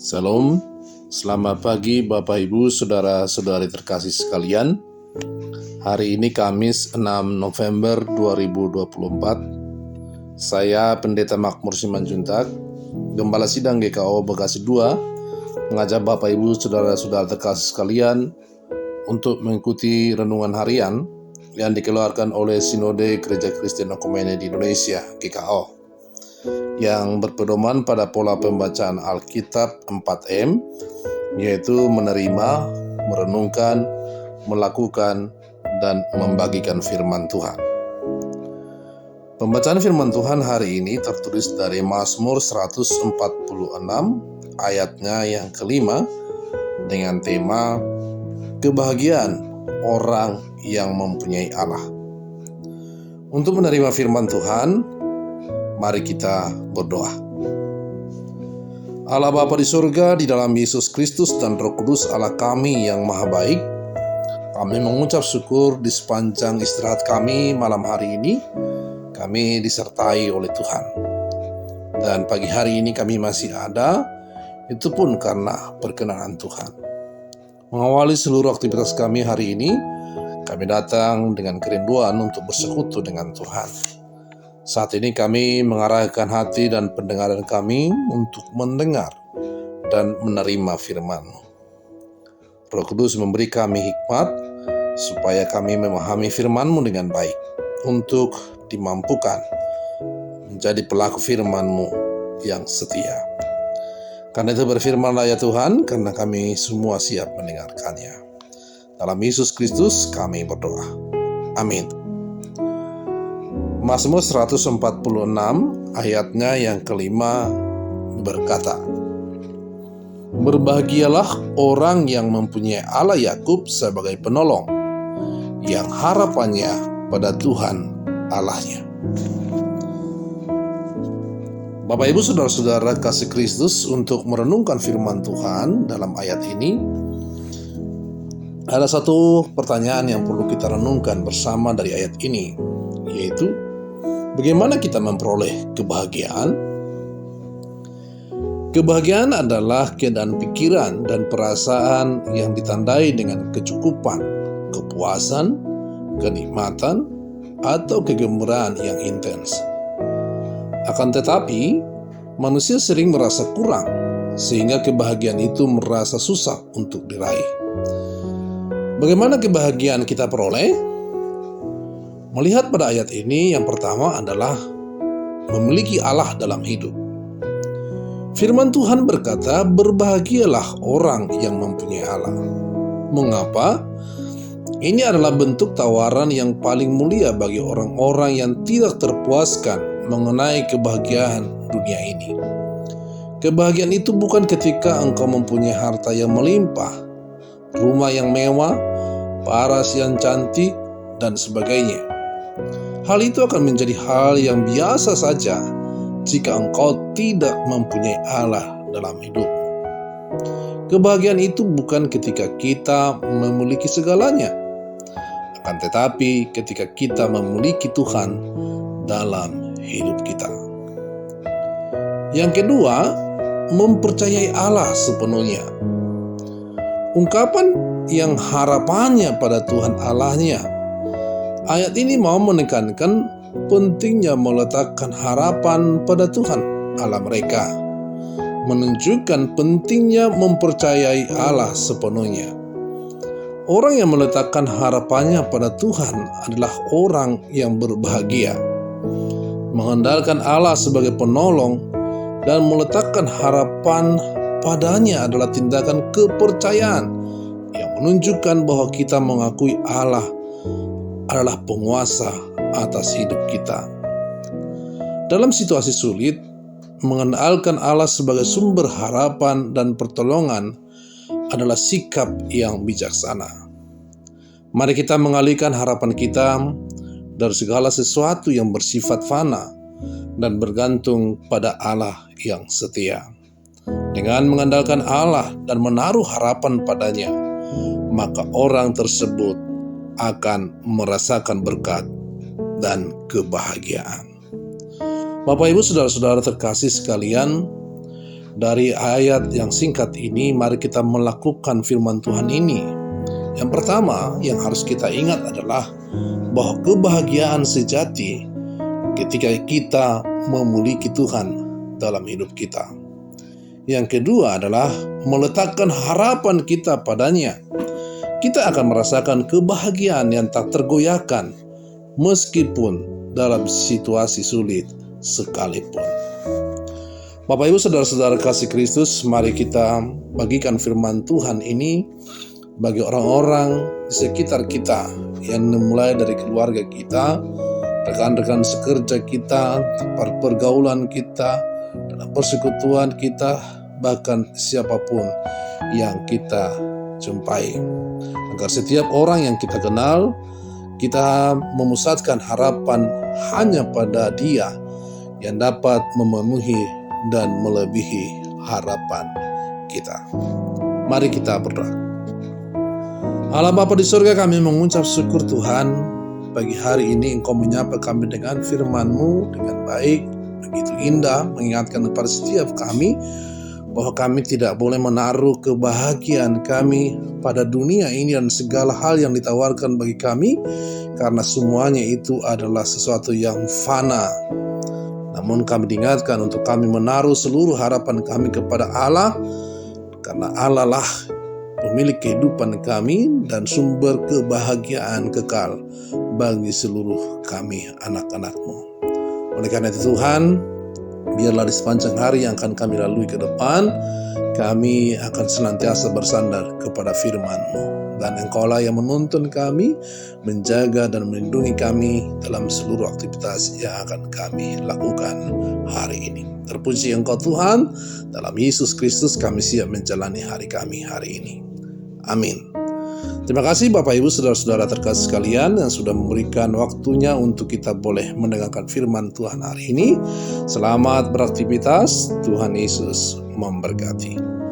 Salam, selamat pagi Bapak Ibu, Saudara-saudari terkasih sekalian. Hari ini Kamis 6 November 2024. Saya Pendeta Makmur Simanjuntak, Gembala Sidang GKO Bekasi 2, mengajak Bapak Ibu, Saudara-saudara terkasih sekalian untuk mengikuti renungan harian yang dikeluarkan oleh Sinode Gereja Kristen Okumene di Indonesia, GKO, yang berpedoman pada pola pembacaan Alkitab 4M, yaitu menerima, merenungkan, melakukan, dan membagikan firman Tuhan. Pembacaan firman Tuhan hari ini tertulis dari Mazmur 146 ayatnya yang kelima dengan tema kebahagiaan orang yang mempunyai Allah. Untuk menerima firman Tuhan, mari kita berdoa. Allah Bapa di surga, di dalam Yesus Kristus dan Roh Kudus Allah kami yang maha baik, kami mengucap syukur di sepanjang istirahat kami malam hari ini, kami disertai oleh Tuhan. Dan pagi hari ini kami masih ada, itu pun karena perkenan Tuhan. Mengawali seluruh aktivitas kami hari ini, kami datang dengan kerinduan untuk bersekutu dengan Tuhan. Saat ini kami mengarahkan hati dan pendengaran kami untuk mendengar dan menerima firman-Mu. Roh Kudus memberi kami hikmat supaya kami memahami firman-Mu dengan baik untuk dimampukan menjadi pelaku firman-Mu yang setia. Karena itu berfirmanlah ya Tuhan, karena kami semua siap mendengarkannya. Dalam Yesus Kristus kami berdoa. Amin. Mazmur 146 ayatnya yang kelima berkata, berbahagialah orang yang mempunyai Allah Yakub sebagai penolong, yang harapannya pada Tuhan Allahnya. Bapak Ibu Saudara-saudara kasih Kristus, untuk merenungkan firman Tuhan dalam ayat ini, ada satu pertanyaan yang perlu kita renungkan bersama dari ayat ini, yaitu bagaimana kita memperoleh kebahagiaan? Kebahagiaan adalah keadaan pikiran dan perasaan yang ditandai dengan kecukupan, kepuasan, kenikmatan, atau kegembiraan yang intens. Akan tetapi, manusia sering merasa kurang, sehingga kebahagiaan itu merasa susah untuk diraih. Bagaimana kebahagiaan kita peroleh? Melihat pada ayat ini, yang pertama adalah memiliki Allah dalam hidup. Firman Tuhan berkata, berbahagialah orang yang mempunyai Allah. Mengapa? Ini adalah bentuk tawaran yang paling mulia bagi orang-orang yang tidak terpuaskan mengenai kebahagiaan dunia ini. Kebahagiaan itu bukan ketika engkau mempunyai harta yang melimpah, rumah yang mewah, paras yang cantik, dan sebagainya. Hal itu akan menjadi hal yang biasa saja jika engkau tidak mempunyai Allah dalam hidupmu. Kebahagiaan itu bukan ketika kita memiliki segalanya, akan tetapi ketika kita memiliki Tuhan dalam hidup kita. Yang kedua, mempercayai Allah sepenuhnya. Ungkapan yang harapannya pada Tuhan Allahnya. Ayat ini mau menekankan pentingnya meletakkan harapan pada Tuhan Allah mereka, menunjukkan pentingnya mempercayai Allah sepenuhnya. Orang yang meletakkan harapannya pada Tuhan adalah orang yang berbahagia. Mengandalkan Allah sebagai penolong dan meletakkan harapan padanya adalah tindakan kepercayaan yang menunjukkan bahwa kita mengakui Allah adalah penguasa atas hidup kita. Dalam situasi sulit, mengandalkan Allah sebagai sumber harapan dan pertolongan adalah sikap yang bijaksana. Mari kita mengalihkan harapan kita dari segala sesuatu yang bersifat fana dan bergantung pada Allah yang setia. Dengan mengandalkan Allah dan menaruh harapan padanya, maka orang tersebut akan merasakan berkat dan kebahagiaan. Bapak Ibu Saudara-saudara terkasih sekalian, Dari ayat yang singkat ini, mari kita melakukan firman Tuhan ini. Yang pertama yang harus kita ingat adalah bahwa kebahagiaan sejati ketika kita memiliki Tuhan dalam hidup kita. Yang kedua adalah meletakkan harapan kita padanya. Kita akan merasakan kebahagiaan yang tak tergoyahkan meskipun dalam situasi sulit sekalipun. Bapak Ibu saudara-saudara kasih Kristus, mari kita bagikan firman Tuhan ini bagi orang-orang di sekitar kita, yang mulai dari keluarga kita, rekan-rekan sekerja kita, pergaulan kita, dalam persekutuan kita, bahkan siapapun yang kita jumpai. Agar setiap orang yang kita kenal, kita memusatkan harapan hanya pada Dia yang dapat memenuhi dan melebihi harapan kita. Mari kita berdoa. Allah Bapa di surga, kami mengucap syukur Tuhan, pagi hari ini Engkau menyapa kami dengan firman-Mu dengan baik, begitu indah, mengingatkan kepada setiap kami bahwa kami tidak boleh menaruh kebahagiaan kami pada dunia ini dan segala hal yang ditawarkan bagi kami, karena semuanya itu adalah sesuatu yang fana. Namun kami diingatkan untuk kami menaruh seluruh harapan kami kepada Allah, karena Allah lah pemilik kehidupan kami dan sumber kebahagiaan kekal bagi seluruh kami anak-anak-Mu. Oleh karena itu Tuhan, biarlah di sepanjang hari yang akan kami lalui ke depan, kami akan senantiasa bersandar kepada firman-Mu. Dan Engkaulah yang menuntun kami, menjaga dan melindungi kami dalam seluruh aktivitas yang akan kami lakukan hari ini. Terpuji Engkau Tuhan, dalam Yesus Kristus kami siap menjalani hari kami hari ini. Amin. Terima kasih Bapak Ibu saudara-saudara terkasih sekalian yang sudah memberikan waktunya untuk kita boleh mendengarkan firman Tuhan hari ini. Selamat beraktivitas, Tuhan Yesus memberkati.